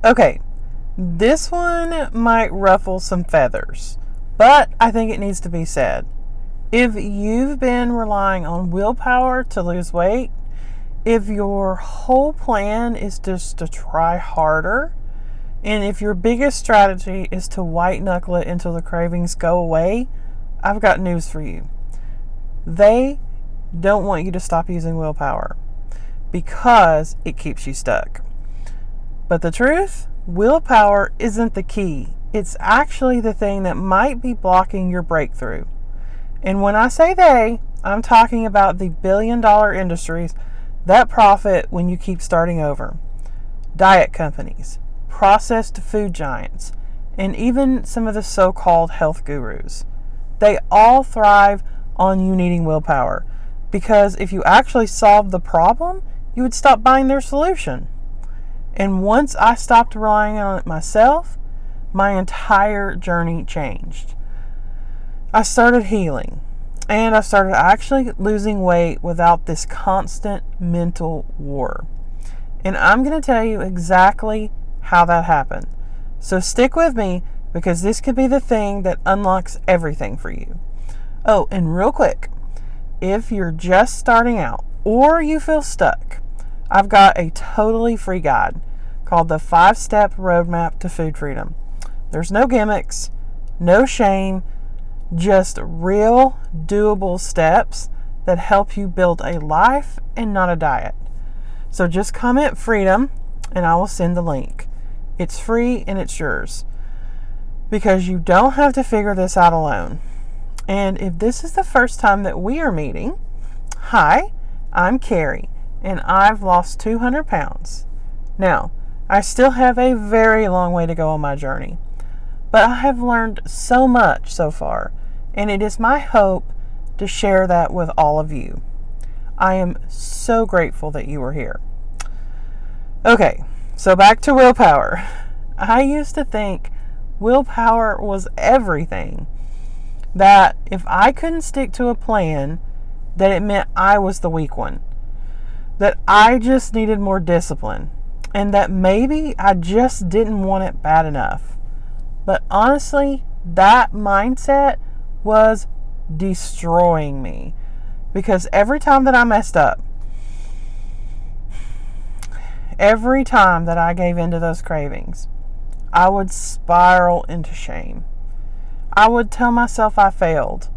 Okay, this one might ruffle some feathers, but I think it needs to be said. If you've been relying on willpower to lose weight, if your whole plan is just to try harder, and if your biggest strategy is to white knuckle it until the cravings go away, I've got news for you. They don't want you to stop using willpower because it keeps you stuck. But the truth, willpower isn't the key. It's actually the thing that might be blocking your breakthrough. And when I say they, I'm talking about the billion-dollar industries that profit when you keep starting over. Diet companies, processed food giants, and even some of the so-called health gurus. They all thrive on you needing willpower, because if you actually solved the problem, you would stop buying their solution. And once I stopped relying on it myself, my entire journey changed. I started healing, and I started actually losing weight without this constant mental war. And I'm going to tell you exactly how that happened. So stick with me, because this could be the thing that unlocks everything for you. Oh, and real quick, if you're just starting out or you feel stuck, I've got a totally free guide called the 5-Step Roadmap to Food Freedom. There's no gimmicks, no shame, just real doable steps that help you build a life and not a diet. So just comment freedom and I will send the link. It's free and it's yours, because you don't have to figure this out alone. And if this is the first time that we are meeting, hi, I'm Carrie and I've lost 200 pounds. Now, I still have a very long way to go on my journey, but I have learned so much so far, and it is my hope to share that with all of you. I am so grateful that you are here. Okay, so back to willpower. I used to think willpower was everything. That if I couldn't stick to a plan, that it meant I was the weak one. That I just needed more discipline. And that maybe I just didn't want it bad enough. But honestly, that mindset was destroying me. Because every time that I messed up, every time that I gave into those cravings, I would spiral into shame. I would tell myself I failed.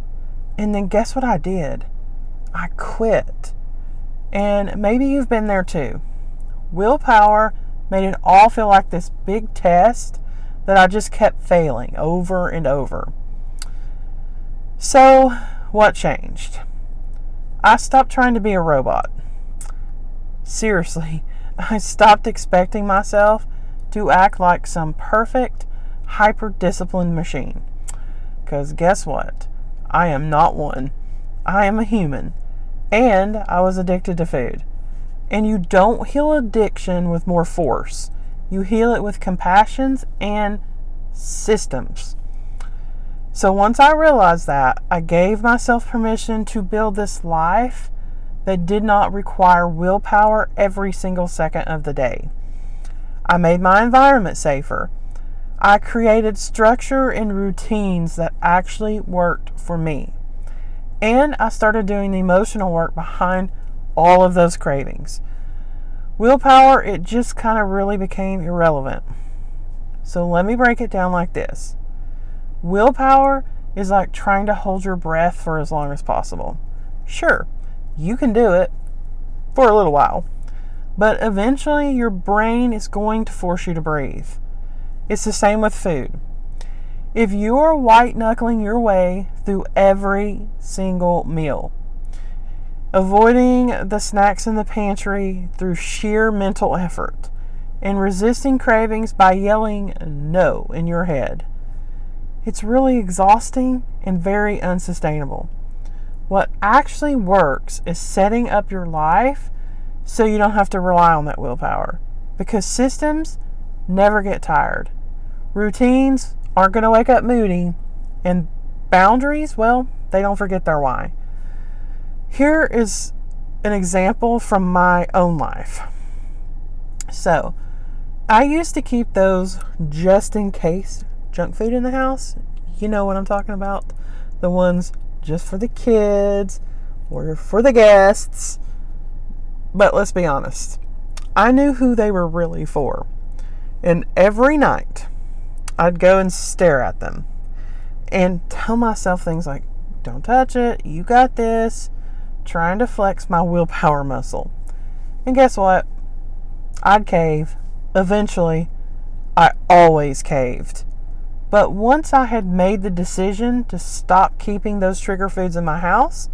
And then guess what I did? I quit. And maybe you've been there too. Willpower made it all feel like this big test that I just kept failing over and over. So, what changed? I stopped trying to be a robot. Seriously, I stopped expecting myself to act like some perfect, hyper-disciplined machine. Because guess what? I am not one. I am a human. And I was addicted to food. And you don't heal addiction with more force. You heal it with compassion and systems. So once I realized that, I gave myself permission to build this life that did not require willpower every single second of the day. I made my environment safer. I created structure and routines that actually worked for me. And I started doing the emotional work behind all of those cravings. Willpower, it just kind of really became irrelevant. So let me break it down like this. Willpower is like trying to hold your breath for as long as possible. Sure, you can do it for a little while, but eventually your brain is going to force you to breathe. It's the same with food. If you are white-knuckling your way through every single meal, avoiding the snacks in the pantry through sheer mental effort, and resisting cravings by yelling no in your head, it's really exhausting and very unsustainable. What actually works is setting up your life so you don't have to rely on that willpower, because systems never get tired. Routines aren't going to wake up moody, and boundaries, well, they don't forget their why. Here is an example from my own life. So, I used to keep those just in case junk food in the house. You know what I'm talking about. The ones just for the kids or for the guests. But let's be honest. I knew who they were really for. And every night, I'd go and stare at them and tell myself things like, don't touch it, you got this, trying to flex my willpower muscle. And guess what? I'd cave. Eventually, I always caved. But once I had made the decision to stop keeping those trigger foods in my house,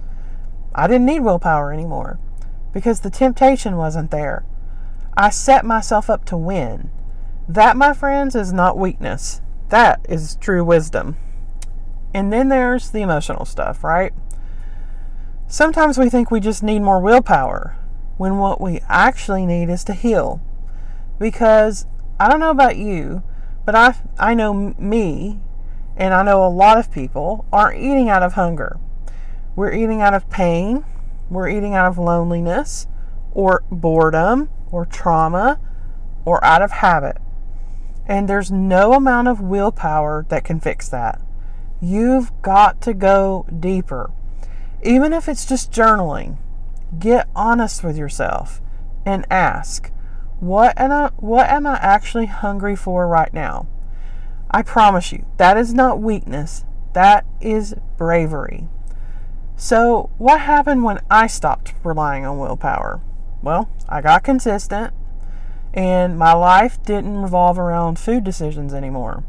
I didn't need willpower anymore because the temptation wasn't there. I set myself up to win. That, my friends, is not weakness. That is true wisdom. And then there's the emotional stuff, right? Sometimes we think we just need more willpower when what we actually need is to heal. Because I don't know about you, but I know me, and I know a lot of people aren't eating out of hunger. We're eating out of pain. We're eating out of loneliness or boredom or trauma or out of habit. And there's no amount of willpower that can fix that. You've got to go deeper. Even if it's just journaling, get honest with yourself and ask, what am I actually hungry for right now? I promise you, that is not weakness. That is bravery. So what happened when I stopped relying on willpower? Well, I got consistent and my life didn't revolve around food decisions anymore.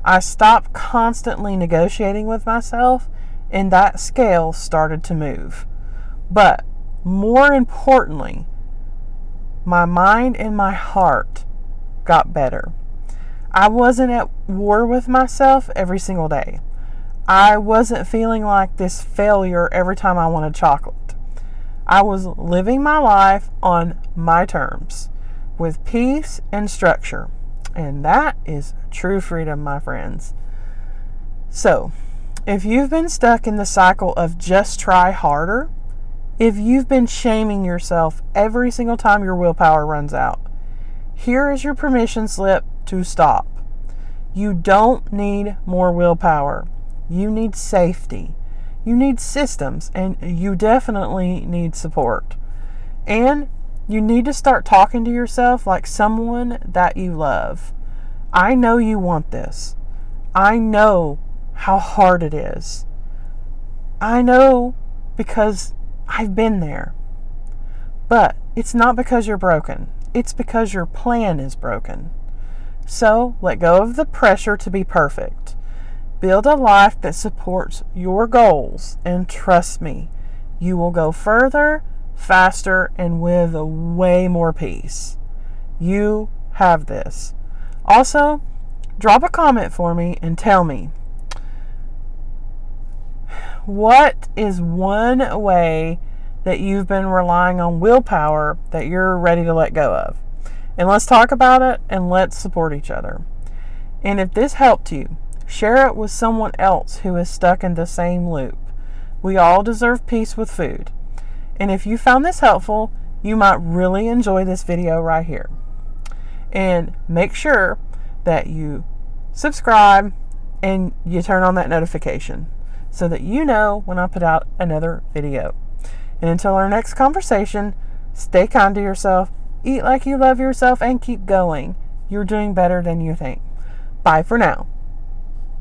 I stopped constantly negotiating with myself and that scale started to move. But more importantly, my mind and my heart got better. I wasn't at war with myself every single day. I wasn't feeling like this failure every time I wanted chocolate. I was living my life on my terms with peace and structure. And that is true freedom, my friends. So, if you've been stuck in the cycle of just try harder, if you've been shaming yourself every single time your willpower runs out, here is your permission slip to stop. You don't need more willpower. You need safety. You need systems, and you definitely need support. And you need to start talking to yourself like someone that you love. I know you want this. I know how hard it is. I know because I've been there. But it's not because you're broken. It's because your plan is broken. So let go of the pressure to be perfect. Build a life that supports your goals, and trust me, you will go further, faster, and with way more peace. You have this. Also, drop a comment for me and tell me, what is one way that you've been relying on willpower that you're ready to let go of? And let's talk about it and let's support each other. And if this helped you, share it with someone else who is stuck in the same loop. We all deserve peace with food. And if you found this helpful, you might really enjoy this video right here. And make sure that you subscribe and you turn on that notification so that you know when I put out another video. And until our next conversation, stay kind to yourself, eat like you love yourself, and keep going. You're doing better than you think. Bye for now.